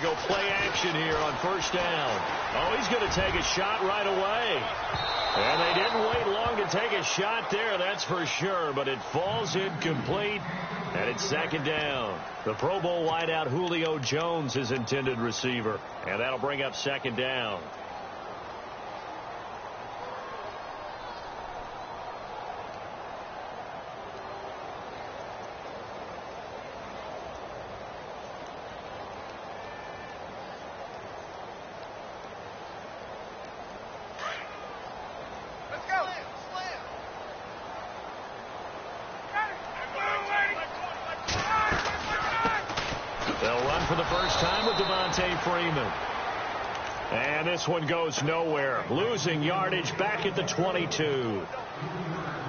go play action here on first down. Oh, he's going to take a shot right away. And they didn't wait long to take a shot there, that's for sure. But it falls incomplete, and it's second down. The Pro Bowl wideout Julio Jones is intended receiver. And that'll bring up second down. And this one goes nowhere. Losing yardage back at the 22.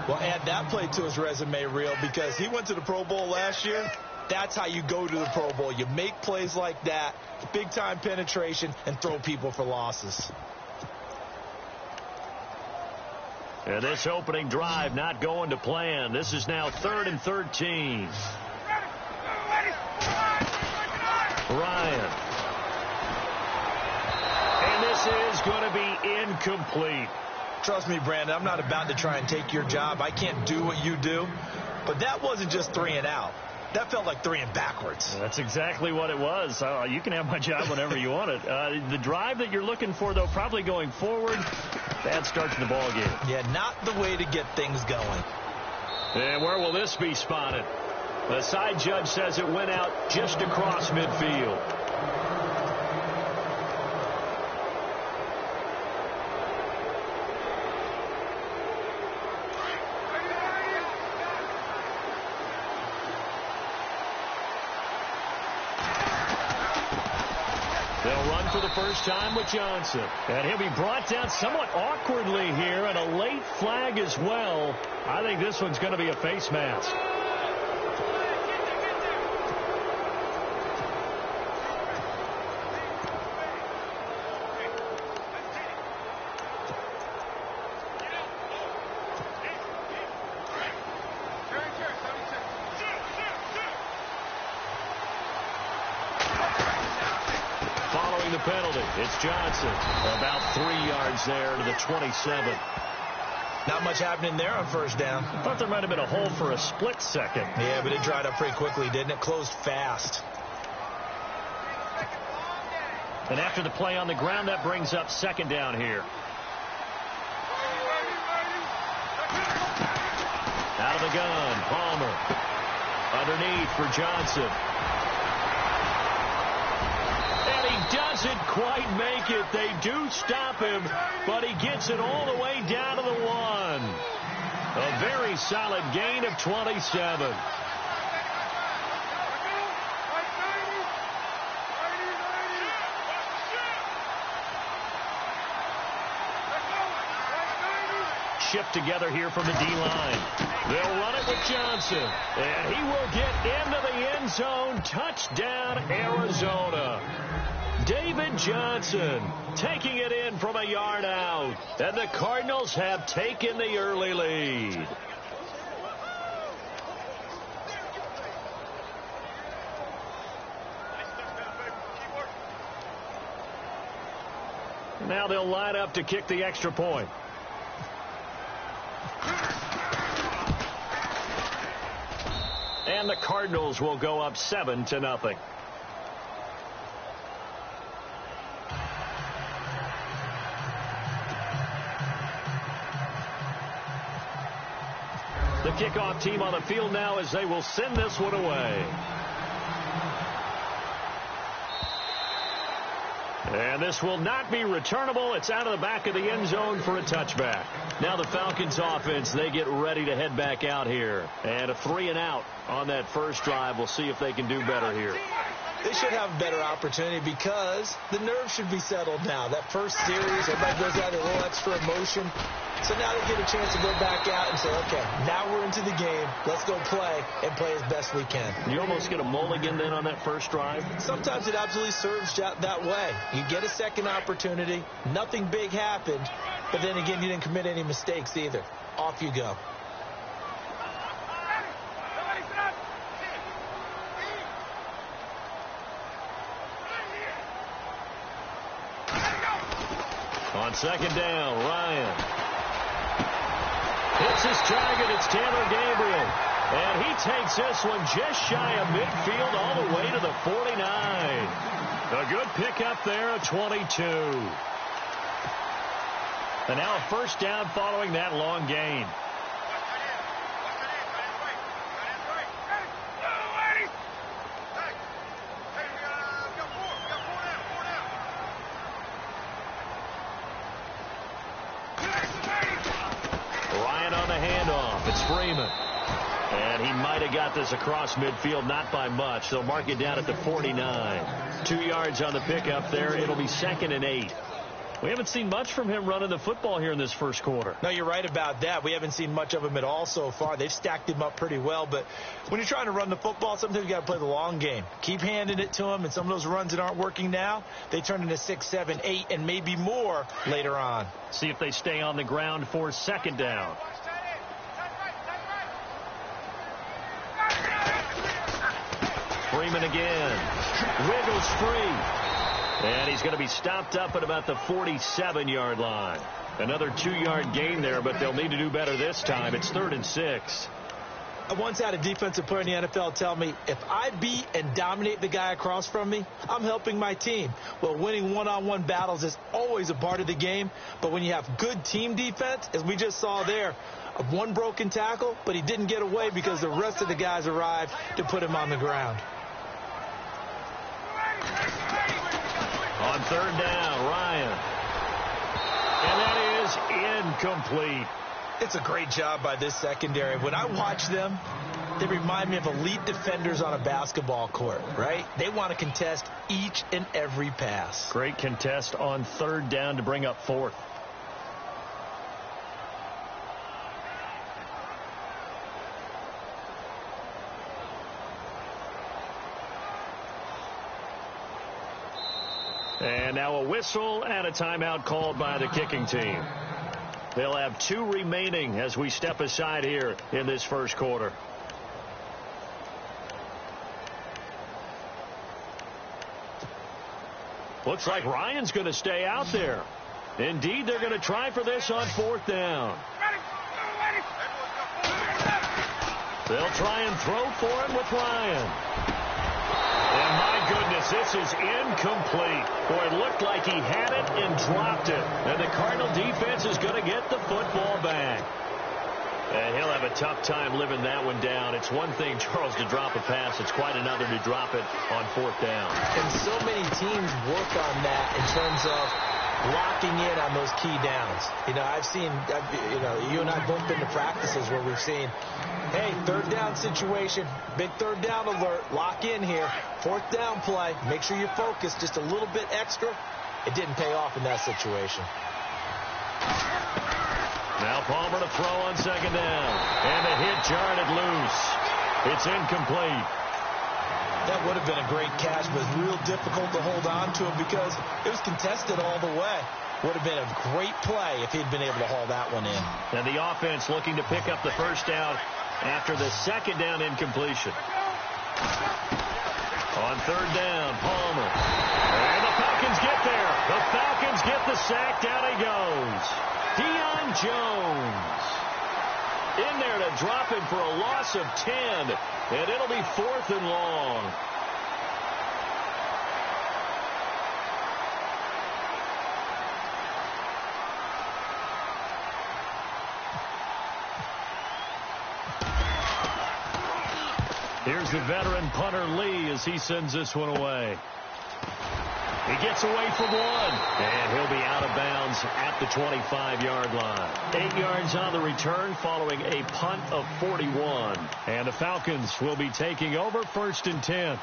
Well, add that play to his resume reel because he went to the Pro Bowl last year. That's how you go to the Pro Bowl. You make plays like that, big-time penetration, and throw people for losses. And this opening drive not going to plan. This is now 3rd and 13. Ryan. And this is going to be incomplete. Trust me, Brandon, I'm not about to try and take your job. I can't do what you do. But that wasn't just 3 and out. That felt like 3 and backwards. That's exactly what it was. You can have my job whenever you want it. The drive that you're looking for, though, probably going forward, bad start to the ball game. Yeah, not the way to get things going. And where will this be spotted? The side judge says it went out just across midfield. They'll run for the first time with Johnson. And he'll be brought down somewhat awkwardly here, and a late flag as well. I think this one's going to be a face mask. The penalty. It's Johnson. About 3 yards there to the 27. Not much happening there on first down. I thought there might have been a hole for a split second. Yeah, but it dried up pretty quickly, didn't it? Closed fast. And after the play on the ground, that brings up second down here. Out of the gun, Palmer. Underneath for Johnson. Doesn't quite make it. They do stop him, but he gets it all the way down to the 1. A very solid gain of 27. Shift together here from the D-line. They'll run it with Johnson, and he will get into the end zone. Touchdown, Arizona. David Johnson taking it in from a yard out. And the Cardinals have taken the early lead. Now they'll line up to kick the extra point. And the Cardinals will go up 7-0. The kickoff team on the field now as they will send this one away. And this will not be returnable. It's out of the back of the end zone for a touchback. Now the Falcons offense, they get ready to head back out here. And a 3 and out on that first drive. We'll see if they can do better here. They should have a better opportunity because the nerves should be settled now. That first series, everybody goes out with a little extra emotion. So now they get a chance to go back out and say, okay, now we're into the game. Let's go play and play as best we can. You almost get a mulligan then on that first drive? Sometimes it absolutely serves that way. You get a second opportunity. Nothing big happened. But then again, you didn't commit any mistakes either. Off you go. On second down, Ryan hits his target. It's Taylor Gabriel. And he takes this one just shy of midfield all the way to the 49. A good pickup there at 22. And now a first down following that long gain. Ryan on the handoff. It's Freeman. And he might have got this across midfield, not by much. They'll mark it down at the 49. 2 yards on the pickup there. It'll be 2nd and 8. We haven't seen much from him running the football here in this first quarter. No, you're right about that. We haven't seen much of him at all so far. They've stacked him up pretty well. But when you're trying to run the football, sometimes you got to play the long game. Keep handing it to him, and some of those runs that aren't working now, they turn into 6, 7, 8, and maybe more later on. See if they stay on the ground for second down. Freeman again. Wiggles free. And he's going to be stopped up at about the 47-yard line. Another 2-yard gain there, but they'll need to do better this time. It's 3rd and 6. I once had a defensive player in the NFL tell me, if I beat and dominate the guy across from me, I'm helping my team. Well, winning one-on-one battles is always a part of the game, but when you have good team defense, as we just saw there, one broken tackle, but he didn't get away because the rest of the guys arrived to put him on the ground. On 3rd down, Ryan. And that is incomplete. It's a great job by this secondary. When I watch them, they remind me of elite defenders on a basketball court, right? They want to contest each and every pass. Great contest on 3rd down to bring up 4th. And now a whistle and a timeout called by the kicking team. They'll have 2 remaining as we step aside here in this first quarter. Looks like Ryan's going to stay out there. Indeed, they're going to try for this on 4th down. They'll try and throw for him with Ryan. And my goodness, this is incomplete. Boy, it looked like he had it and dropped it. And the Cardinal defense is going to get the football back. And he'll have a tough time living that one down. It's one thing, Charles, to drop a pass. It's quite another to drop it on 4th down. And so many teams work on that in terms of locking in on those key downs. You know, I've seen, you and I both been to practices where we've seen, hey, 3rd down situation, big 3rd down alert, lock in here, 4th down play, make sure you're focused just a little bit extra. It didn't pay off in that situation. Now Palmer to throw on 2nd down, and the hit jarred it loose. It's incomplete. That would have been a great catch, but it's real difficult to hold on to him because it was contested all the way. Would have been a great play if he'd been able to haul that one in. And the offense looking to pick up the first down after the 2nd down incompletion. On 3rd down, Palmer. And the Falcons get there. The Falcons get the sack. Down he goes. Deion Jones in there to drop him for a loss of 10. And it'll be 4th and long. Here's the veteran punter Lee as he sends this one away. He gets away from one, and he'll be out of bounds at the 25-yard line. 8 yards on the return following a punt of 41. And the Falcons will be taking over 1st and 10.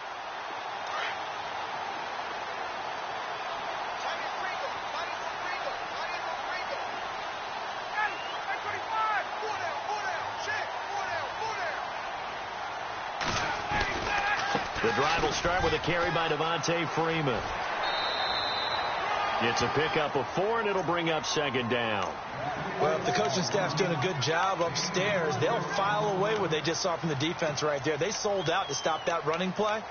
The drive will start with a carry by Devontae Freeman. It's a pickup of 4, and it'll bring up 2nd down. Well, if the coaching staff's doing a good job upstairs, they'll file away what they just saw from the defense right there. They sold out to stop that running play.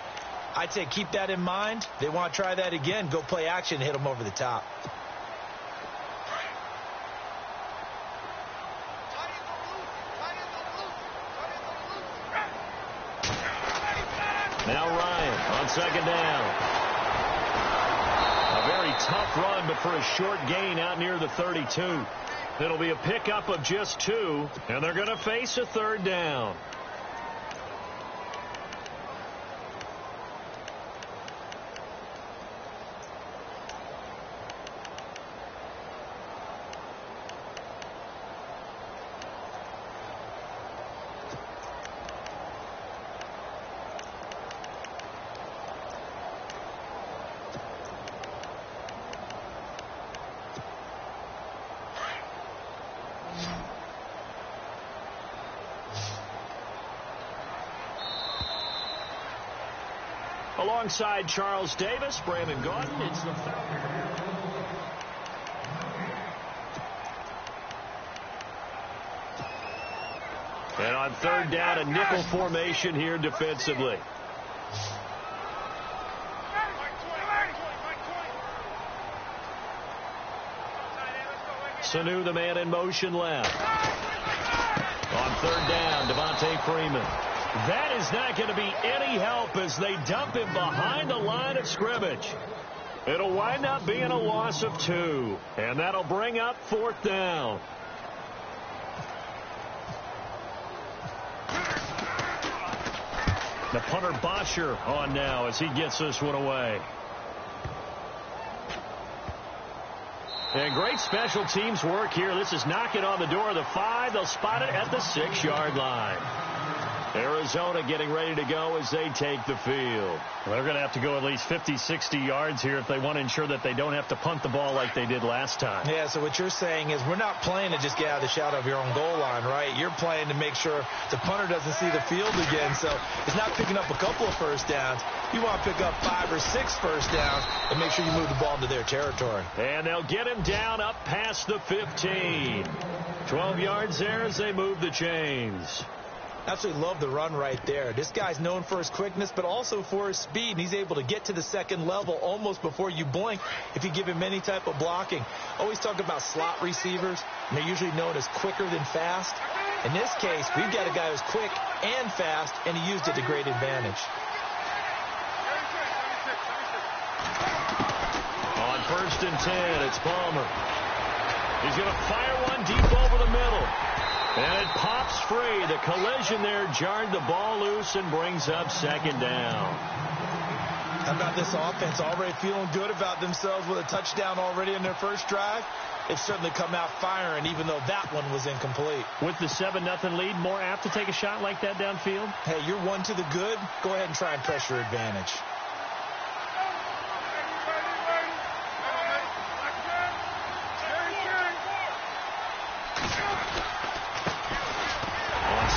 I'd say keep that in mind. They want to try that again. Go play action and hit them over the top. Now Ryan on second down. A very tough run, but for a short gain out near the 32. It'll be a pickup of just 2, and they're going to face a third down. Alongside Charles Davis, Brandon Gordon, it's the third. And on third down, a nickel formation here defensively. Sanu, the man in motion left. On third down, Devontae Freeman. That is not going to be any help as they dump him behind the line of scrimmage. It'll wind up being a loss of 2, and that'll bring up fourth down. The punter Bosher on now as he gets this one away. And great special teams work here. This is knocking on the door of the 5. They'll spot it at the 6-yard line. Arizona getting ready to go as they take the field. Well, they're going to have to go at least 50, 60 yards here if they want to ensure that they don't have to punt the ball like they did last time. Yeah, so what you're saying is we're not playing to just get out of the shadow of your own goal line, right? You're playing to make sure the punter doesn't see the field again. So it's not picking up a couple of first downs. You want to pick up 5 or 6 first downs and make sure you move the ball into their territory. And they'll get him down up past the 15. 12 yards there as they move the chains. Absolutely love the run right there. This guy's known for his quickness, but also for his speed. And he's able to get to the second level almost before you blink if you give him any type of blocking. Always talk about slot receivers, and they're usually known as quicker than fast. In this case, we've got a guy who's quick and fast, and he used it to great advantage. On first and 10, it's Palmer. He's going to fire one deep over the middle. And it pops free. The collision there jarred the ball loose and brings up second down. How about this offense already feeling good about themselves with a touchdown already in their first drive? They've certainly come out firing, even though that one was incomplete. With the 7-0 lead, more apt to take a shot like that downfield? Hey, you're one to the good. Go ahead and try and press your advantage.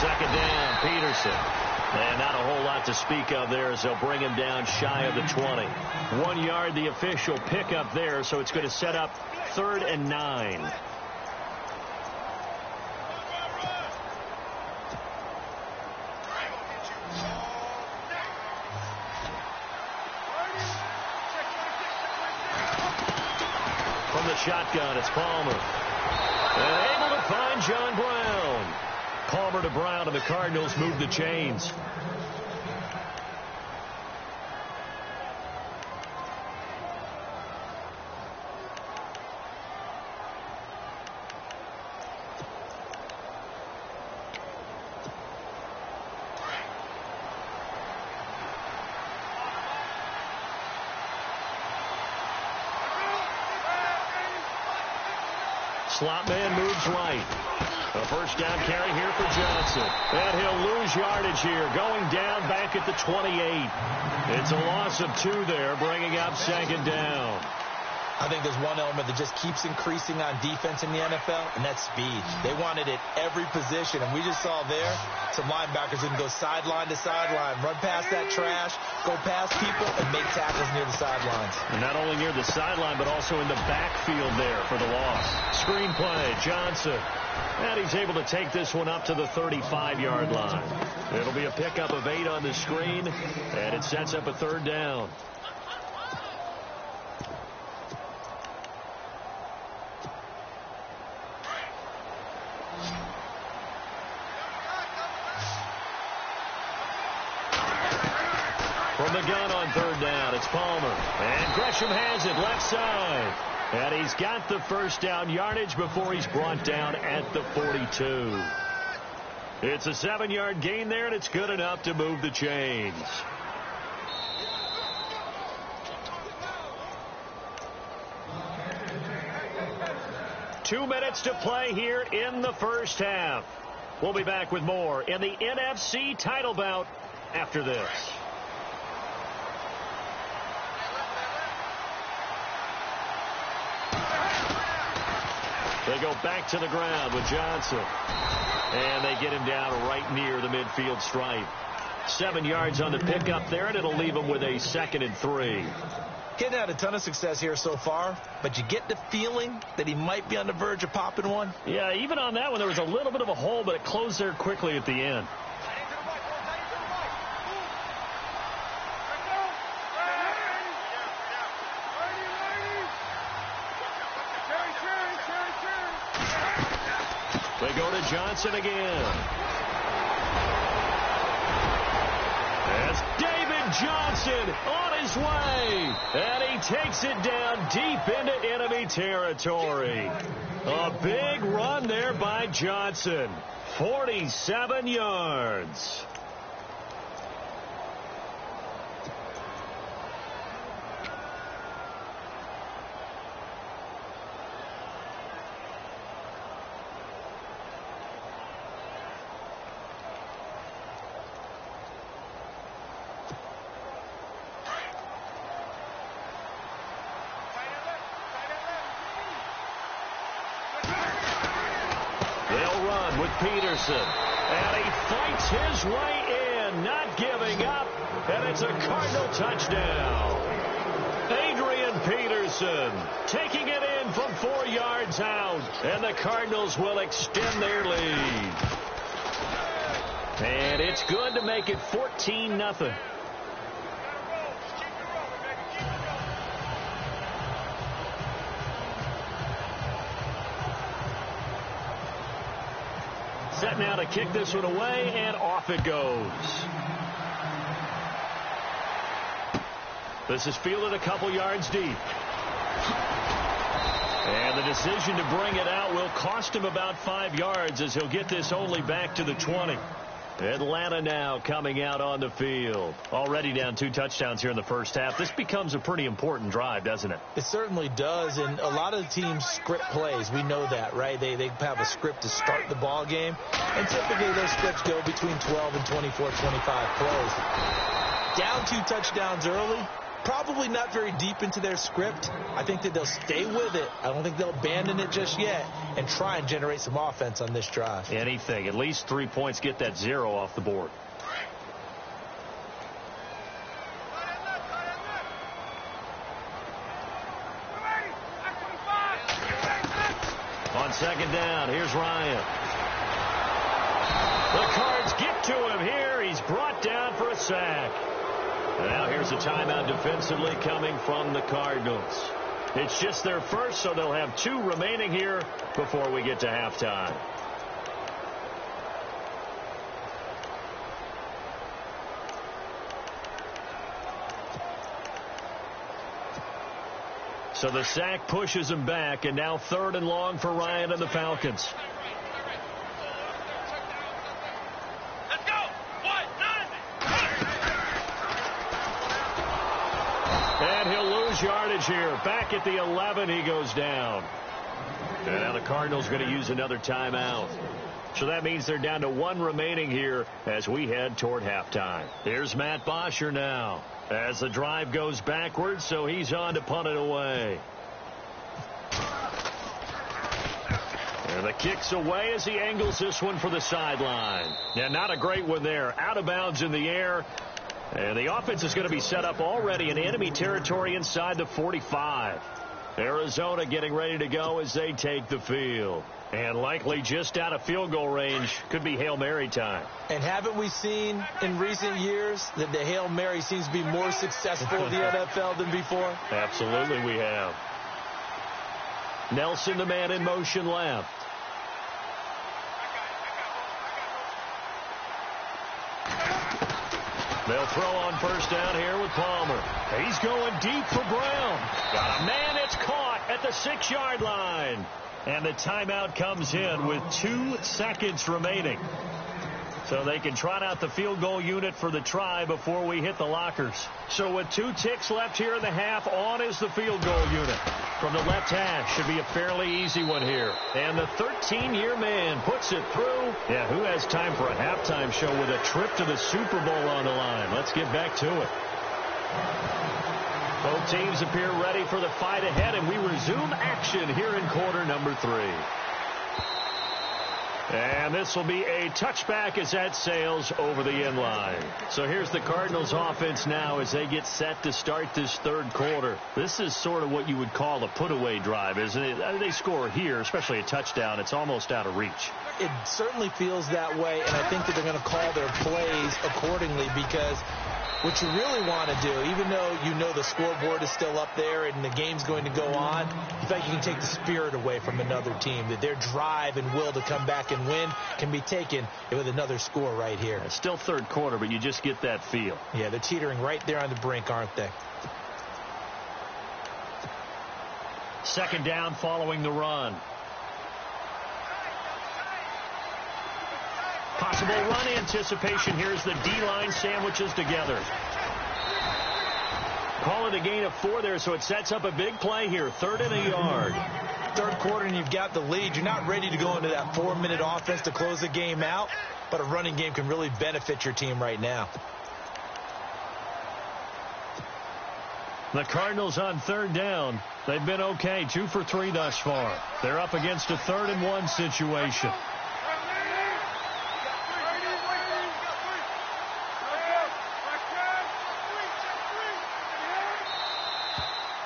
Second down, Peterson. And not a whole lot to speak of there as they'll bring him down shy of the 20. 1 yard, the official pickup there, so it's going to set up 3rd and 9. From the shotgun, it's Palmer. And able to find John Brown. Palmer to Brown, and the Cardinals move the chains. Slot man moves right. A first down carry here for Johnson. And he'll lose yardage here, going down back at the 28. It's a loss of 2 there, bringing up second down. I think there's one element that just keeps increasing on defense in the NFL, and that's speed. They want it at every position, and we just saw there some linebackers who can go sideline to sideline, run past that trash, go past people, and make tackles near the sidelines. And not only near the sideline, but also in the backfield there for the loss. Screen play, Johnson. And he's able to take this one up to the 35-yard line. It'll be a pickup of 8 on the screen, and it sets up a 3rd down. From the gun on third down, it's Palmer. And Gresham has it left side. And he's got the first down yardage before he's brought down at the 42. It's a 7-yard gain there, and it's good enough to move the chains. Two minutes to play here in the first half. We'll be back with more in the NFC title bout after this. They go back to the ground with Johnson. And they get him down right near the midfield stripe. 7 yards on the pickup there, and it'll leave him with a 2nd and 3. Kid had a ton of success here so far, but you get the feeling that he might be on the verge of popping one. Yeah, even on that one, there was a little bit of a hole, but it closed there quickly at the end. They go to Johnson again. As David Johnson on his way. And he takes it down deep into enemy territory. A big run there by Johnson. 47 yards. Peterson, and he fights his way in, not giving up, and it's a Cardinal touchdown. Adrian Peterson taking it in from 4 yards out, and the Cardinals will extend their lead. And it's good to make it 14-0. Set now to kick this one away, and off it goes. This is fielded a couple yards deep. And the decision to bring it out will cost him about 5 yards as he'll get this only back to the 20. Atlanta now coming out on the field. Already down 2 touchdowns here in the first half. This becomes a pretty important drive, doesn't it? It certainly does, and a lot of the teams script plays. We know that, right? They have a script to start the ball game, and typically those scripts go between 12 and 24, 25 plays. Down 2 touchdowns early, probably not very deep into their script. I think that they'll stay with it. I don't think they'll abandon it just yet and try and generate some offense on this drive. Anything. At least 3 points, get that 0 off the board. On 2nd down, here's Ryan. The Cards get to him here. He's brought down for a sack. And now here's a timeout defensively coming from the Cardinals. It's just their first, so they'll have 2 remaining here before we get to halftime. So the sack pushes him back, and now 3rd and long for Ryan and the Falcons. And he'll lose yardage here. Back at the 11, he goes down. And now the Cardinals going to use another timeout. So that means they're down to 1 remaining here as we head toward halftime. Here's Matt Bosher now as the drive goes backwards, so he's on to punt it away. And the kick's away as he angles this one for the sideline. Yeah, not a great one there. Out of bounds in the air. And the offense is going to be set up already in enemy territory inside the 45. Arizona getting ready to go as they take the field. And likely just out of field goal range. Could be Hail Mary time. And haven't we seen in recent years that the Hail Mary seems to be more successful in the NFL than before? Absolutely we have. Nelson, the man in motion left. They'll throw on first down here with Palmer. He's going deep for Brown. Got a man. It's caught at the 6-yard line. And the timeout comes in with 2 seconds remaining. So they can trot out the field goal unit for the try before we hit the lockers. So with 2 ticks left here in the half, on is the field goal unit. From the left hash, should be a fairly easy one here. And the 13-year man puts it through. Yeah, who has time for a halftime show with a trip to the Super Bowl on the line? Let's get back to it. Both teams appear ready for the fight ahead, and we resume action here in quarter number 3. And this will be a touchback as that sails over the end line. So here's the Cardinals offense now as they get set to start this third quarter. This is sort of what you would call a put-away drive, isn't it? They score here, especially a touchdown. It's almost out of reach. It certainly feels that way, and I think that they're going to call their plays accordingly because what you really want to do, even though you know the scoreboard is still up there and the game's going to go on, you think you can take the spirit away from another team, that their drive and will to come back and win can be taken with another score right here. It's still third quarter, but you just get that feel. Yeah, they're teetering right there on the brink, aren't they? Second down following the run. Possible run anticipation. Here's the D-line sandwiches together. Call it a gain of 4 there, so it sets up a big play here. 3rd and a yard. Third quarter and you've got the lead. You're not ready to go into that 4-minute offense to close the game out, but a running game can really benefit your team right now. The Cardinals on 3rd down. They've been okay, 2 for 3 thus far. They're up against a 3rd and 1 situation.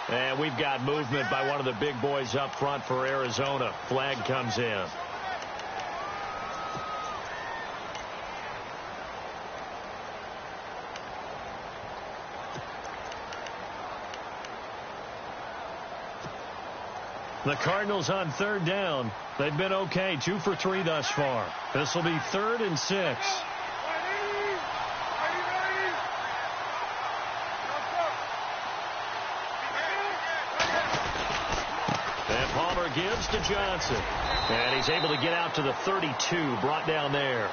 And we've got movement by one of the big boys up front for Arizona. Flag comes in. The Cardinals on 3rd down. They've been okay, 2 for 3 thus far. This will be 3rd and 6. Gives to Johnson. And he's able to get out to the 32, brought down there.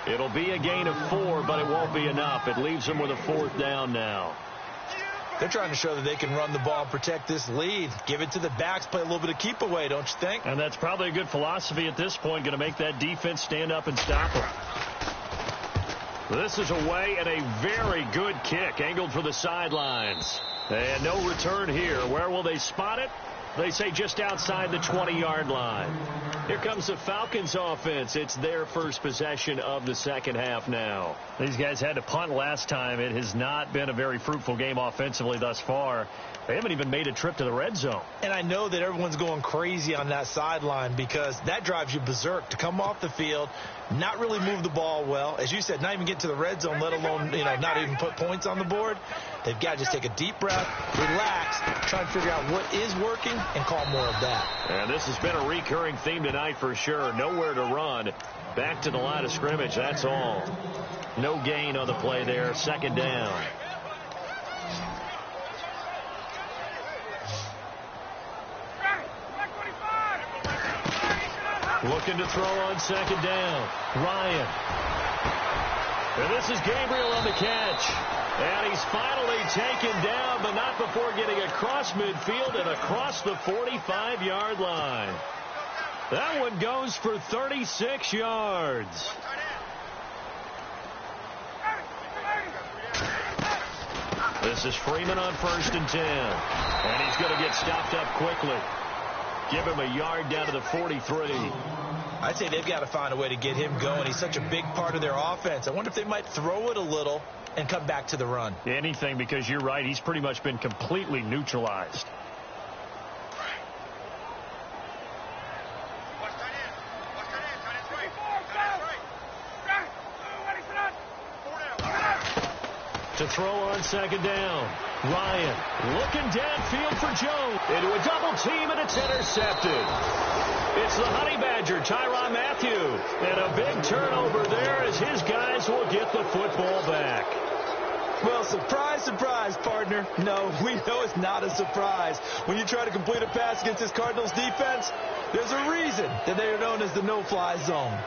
It'll be a gain of 4, but it won't be enough. It leaves them with a 4th down now. They're trying to show that they can run the ball and protect this lead. Give it to the backs, play a little bit of keep away, don't you think? And that's probably a good philosophy at this point, going to make that defense stand up and stop them. This is away and a very good kick, angled for the sidelines. And no return here. Where will they spot it? They say just outside the 20-yard line. Here comes the Falcons offense. It's their first possession of the second half now. These guys had to punt last time. It has not been a very fruitful game offensively thus far. They haven't even made a trip to the red zone. And I know that everyone's going crazy on that sideline because that drives you berserk to come off the field, not really move the ball well. As you said, not even get to the red zone, let alone, not even put points on the board. They've got to just take a deep breath, relax, try and figure out what is working and call more of that. And this has been a recurring theme tonight for sure. Nowhere to run. Back to the line of scrimmage, that's all. No gain on the play there. Second down. Looking to throw on second down. Ryan. And this is Gabriel on the catch. And he's finally taken down, but not before getting across midfield and across the 45-yard line. That one goes for 36 yards. This is Freeman on 1st and 10. And he's going to get stopped up quickly. Give him a yard down to the 43. I'd say they've got to find a way to get him going. He's such a big part of their offense. I wonder if they might throw it a little and come back to the run. Anything, because you're right. He's pretty much been completely neutralized. To throw on second down. Ryan looking downfield for Jones. Into a double team, and it's intercepted. It's the Honey Badger, Tyrann Mathieu. And a big turnover there as his guys will get the football back. Well, surprise, surprise, partner. No, we know it's not a surprise. When you try to complete a pass against this Cardinals defense, there's a reason that they are known as the no-fly zone.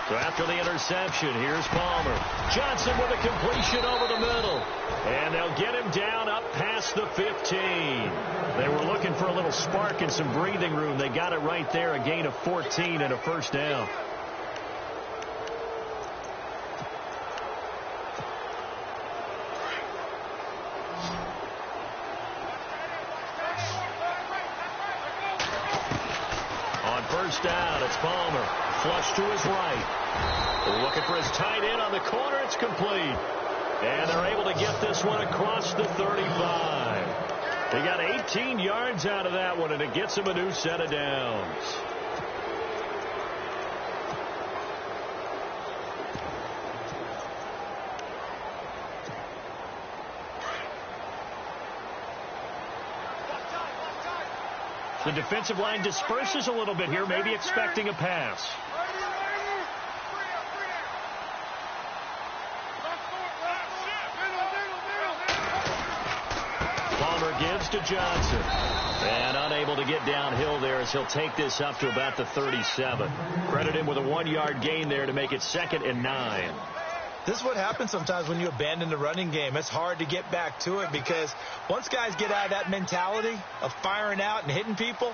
So after the interception, here's Palmer. Johnson with a completion over the middle. And they'll get him down up past the 15. They were looking for a little spark and some breathing room. They got it right there, a gain of 14 and a first down. On first down, it's Palmer. Flush to his right. Looking for his tight end on the corner. It's complete. And they're able to get this one across the 35. They got 18 yards out of that one, and it gets them a new set of downs. The defensive line disperses a little bit here, maybe expecting a pass. Palmer gives to Johnson. And unable to get downhill there as he'll take this up to about the 37. Credit him with a 1-yard gain there to make it 2nd and 9. This is what happens sometimes when you abandon the running game. It's hard to get back to it because once guys get out of that mentality of firing out and hitting people,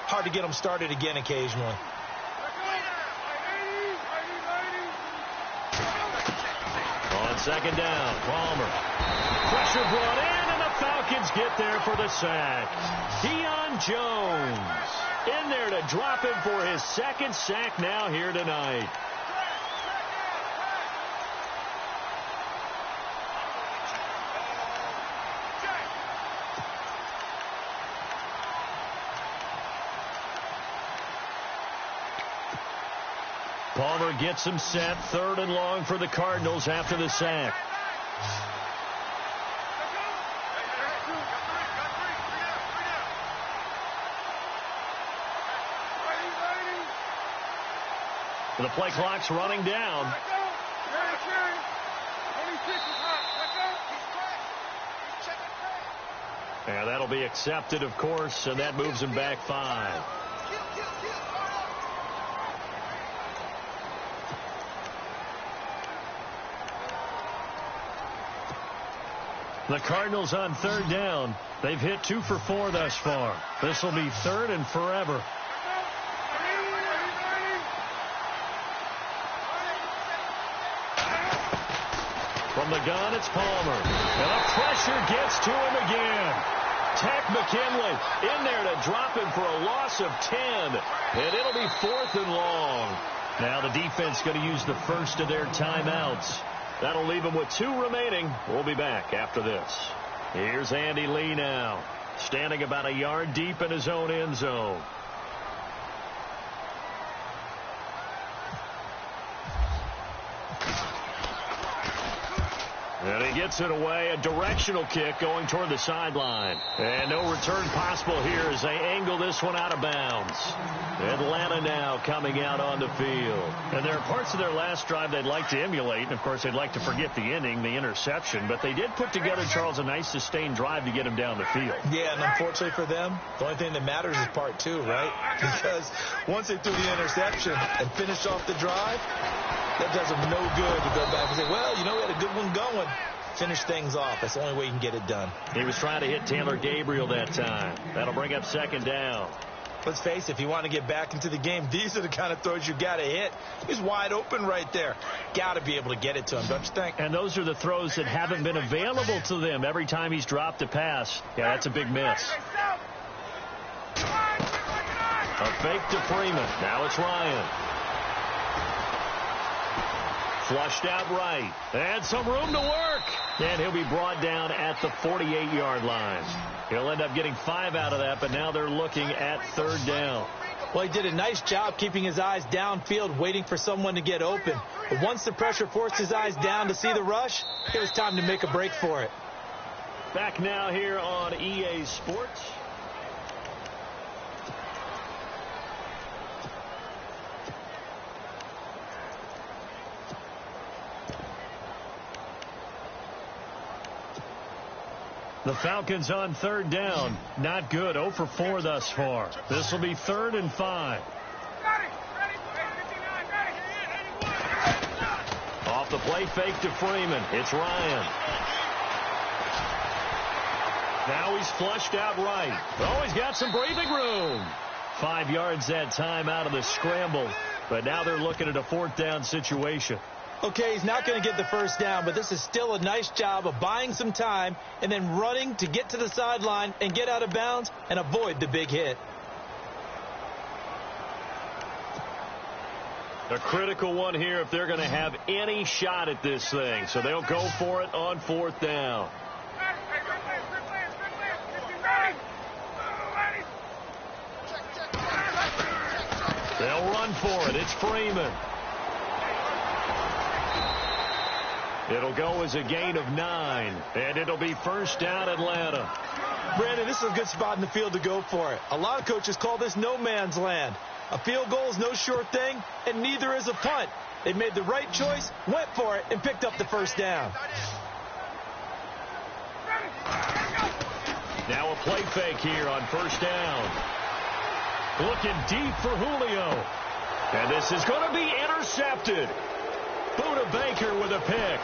hard to get them started again occasionally. On 2nd down, Palmer. Pressure brought in, and the Falcons get there for the sack. Deion Jones in there to drop him for his 2nd sack now here tonight. Palmer gets him set, 3rd and long for the Cardinals after the sack. The play clock's running down. And that'll be accepted, of course, and that moves him back 5. The Cardinals on 3rd down. They've hit 2 for 4 thus far. This will be 3rd and forever. From the gun, it's Palmer. And the pressure gets to him again. Tech McKinley in there to drop him for a loss of 10. And it'll be 4th and long. Now the defense going to use the first of their timeouts. That'll leave him with 2 remaining. We'll be back after this. Here's Andy Lee now, standing about a yard deep in his own end zone. And he gets it away, a directional kick going toward the sideline. And no return possible here as they angle this one out of bounds. Atlanta now coming out on the field. And there are parts of their last drive they'd like to emulate. And, of course, they'd like to forget the inning, the interception. But they did put together, Charles, a nice sustained drive to get him down the field. Yeah, and unfortunately for them, the only thing that matters is part 2, right? Because once they threw the interception and finished off the drive, that does them no good to go back and say, well, you know, we had a good one going. Finish things off. That's the only way you can get it done. He was trying to hit Taylor Gabriel that time. That'll bring up 2nd down. Let's face it, if you want to get back into the game, these are the kind of throws you got to hit. He's wide open right there. Got to be able to get it to him, don't you think? And those are the throws that haven't been available to them every time he's dropped a pass. Yeah, that's a big miss. A fake to Freeman. Now it's Ryan. Flushed out right. And some room to work. And he'll be brought down at the 48-yard line. He'll end up getting 5 out of that, but now they're looking at 3rd down. Well, he did a nice job keeping his eyes downfield, waiting for someone to get open. But once the pressure forced his eyes down to see the rush, it was time to make a break for it. Back now here on EA Sports. The Falcons on third down. Not good. 0 for 4 thus far. This will be 3rd and 5. Off the play fake to Freeman. It's Ryan. Now he's flushed out right. Oh, he's got some breathing room. 5 yards that time out of the scramble. But now they're looking at a 4th down situation. Okay, he's not going to get the first down, but this is still a nice job of buying some time and then running to get to the sideline and get out of bounds and avoid the big hit. A critical one here if they're going to have any shot at this thing. So they'll go for it on 4th down. They'll run for it. It's Freeman. It'll go as a gain of 9, and it'll be 1st down Atlanta. Brandon, this is a good spot in the field to go for it. A lot of coaches call this no man's land. A field goal is no sure thing, and neither is a punt. They made the right choice, went for it, and picked up the 1st down. Now a play fake here on 1st down. Looking deep for Julio. And this is going to be intercepted. Buda Baker with a pick.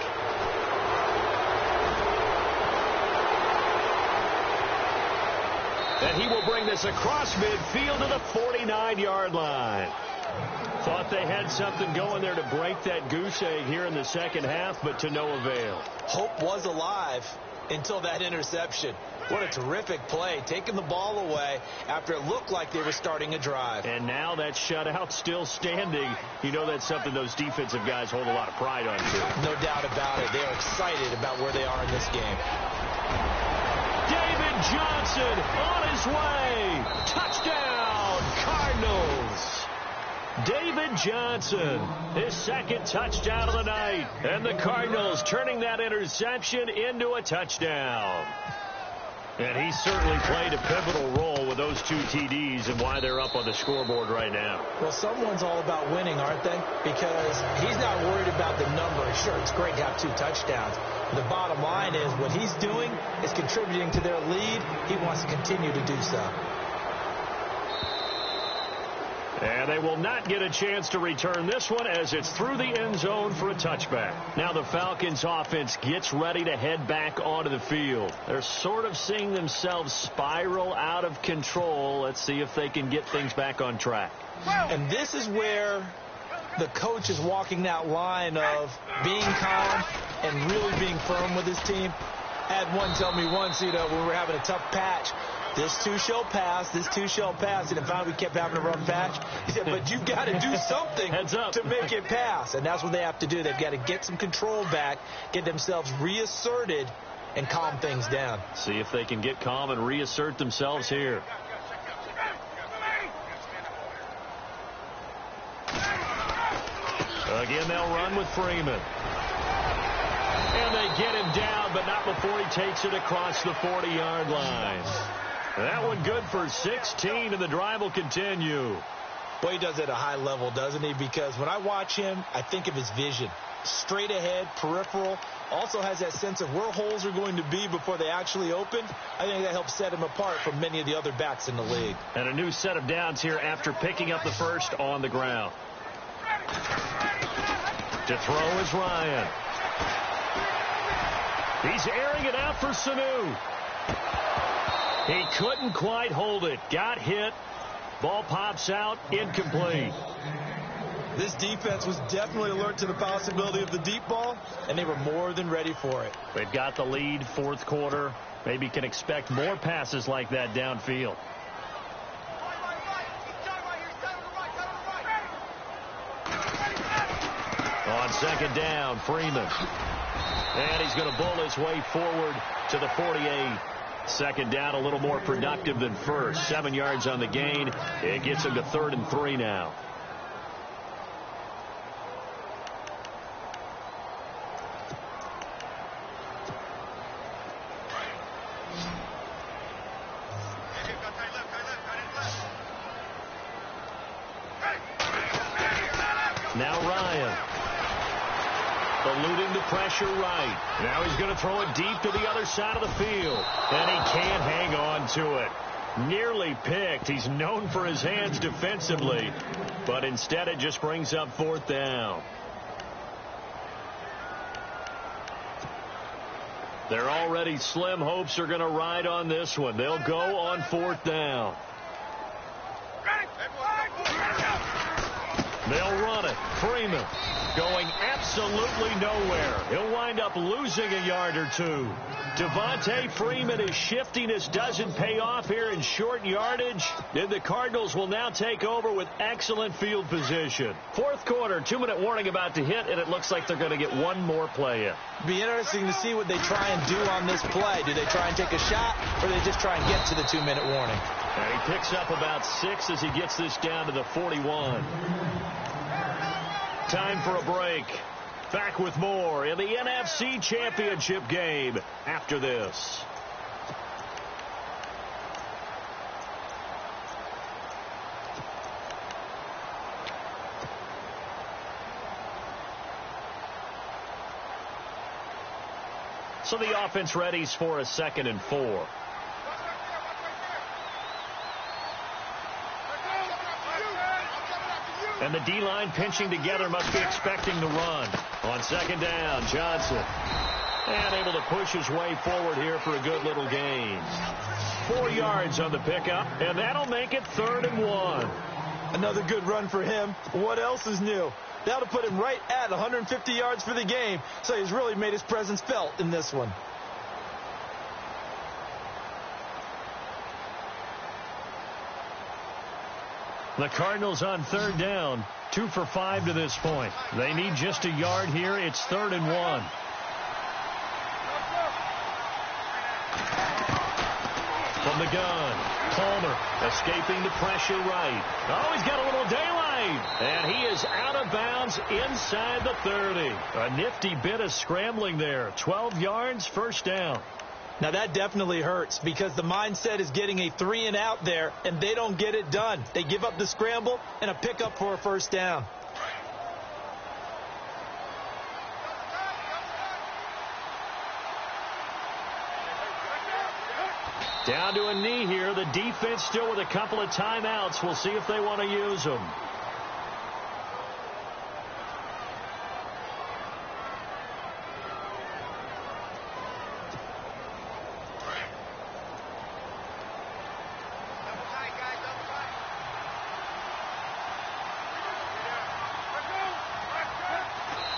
And he will bring this across midfield to the 49-yard line. Thought they had something going there to break that goose egg here in the second half, but to no avail. Hope was alive until that interception. What a terrific play, taking the ball away after it looked like they were starting a drive. And now that shutout still standing. You know that's something those defensive guys hold a lot of pride on, too. No doubt about it. They are excited about where they are in this game. David Johnson on his way. Touchdown, Cardinals. David Johnson, his 2nd touchdown of the night. And the Cardinals turning that interception into a touchdown. And he certainly played a pivotal role with those 2 TDs and why they're up on the scoreboard right now. Well, someone's all about winning, aren't they? Because he's not worried about the number. Sure, it's great to have 2 touchdowns. The bottom line is what he's doing is contributing to their lead. He wants to continue to do so. And they will not get a chance to return this one as it's through the end zone for a touchback. Now the Falcons offense gets ready to head back onto the field. They're sort of seeing themselves spiral out of control. Let's see if they can get things back on track. And this is where the coach is walking that line of being calm and really being firm with his team. I had one tell me once, when we were having a tough patch, this too shall pass, this too shall pass. And finally we kept having a rough patch. He said, but you've got to do something to make it pass. And that's what they have to do. They've got to get some control back, get themselves reasserted, and calm things down. See if they can get calm and reassert themselves here. Again, they'll run with Freeman. And they get him down, but not before he takes it across the 40-yard line. That one good for 16, and the drive will continue. Boy, he does it at a high level, doesn't he? Because when I watch him, I think of his vision. Straight ahead, peripheral. Also has that sense of where holes are going to be before they actually open. I think that helps set him apart from many of the other backs in the league. And a new set of downs here after picking up the first on the ground. To throw is Ryan. He's airing it out for Sanu. He couldn't quite hold it. Got hit. Ball pops out. Incomplete. This defense was definitely alert to the possibility of the deep ball, and they were more than ready for it. They've got the lead, 4th quarter. Maybe can expect more passes like that downfield. On 2nd down, Freeman. And he's going to bull his way forward to the 48. 2nd down, a little more productive than first. 7 yards on the gain. It gets him to 3rd and 3 now. pressure right. Now he's going to throw it deep to the other side of the field. And he can't hang on to it. Nearly picked. He's known for his hands defensively, but instead it just brings up fourth down. Their already slim hopes are going to ride on this one. They'll go on fourth down. They'll run it. Freeman going absolutely nowhere. He'll wind up losing a yard or two. Devontae Freeman, his shiftiness doesn't pay off here in short yardage. And the Cardinals will now take over with excellent field position. Fourth quarter, 2-minute warning about to hit, and it looks like they're going to get one more play in. Be interesting to see what they try and do on this play. Do they try and take a shot, or do they just try and get to the 2-minute warning? And he picks up about 6 as he gets this down to the 41. Time for a break. Back with more in the NFC Championship game after this. So the offense readies for a 2nd and 4. And the D-line pinching together, must be expecting the run. On 2nd down, Johnson. And able to push his way forward here for a good little gain. 4 yards on the pickup, and that'll make it 3rd and 1. Another good run for him. What else is new? That'll put him right at 150 yards for the game, so he's really made his presence felt in this one. The Cardinals on 3rd down, 2 for 5 to this point. They need just a yard here. It's 3rd and 1. From the gun, Palmer escaping the pressure right. Oh, he's got a little daylight. And he is out of bounds inside the 30. A nifty bit of scrambling there. 12 yards, 1st down. Now that definitely hurts because the mindset is getting a 3-and-out there, and they don't get it done. They give up the scramble and a pickup for a 1st down. Down to a knee here. The defense still with a couple of timeouts. We'll see if they want to use them.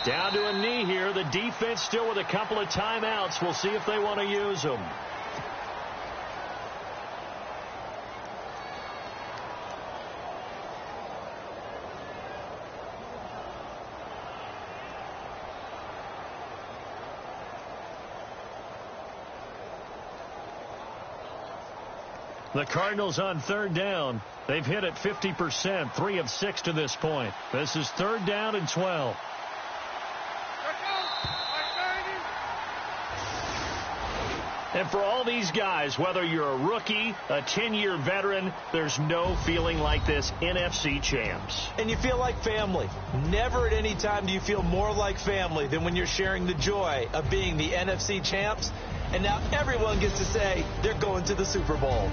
Down to a knee here. The defense still with a couple of timeouts. We'll see if they want to use them. The Cardinals on 3rd down. They've hit it 50%, 3 of 6 to this point. This is 3rd down and 12. And for all these guys, whether you're a rookie, a 10-year veteran, there's no feeling like this NFC champs. And you feel like family. Never at any time do you feel more like family than when you're sharing the joy of being the NFC champs. And now everyone gets to say they're going to the Super Bowl.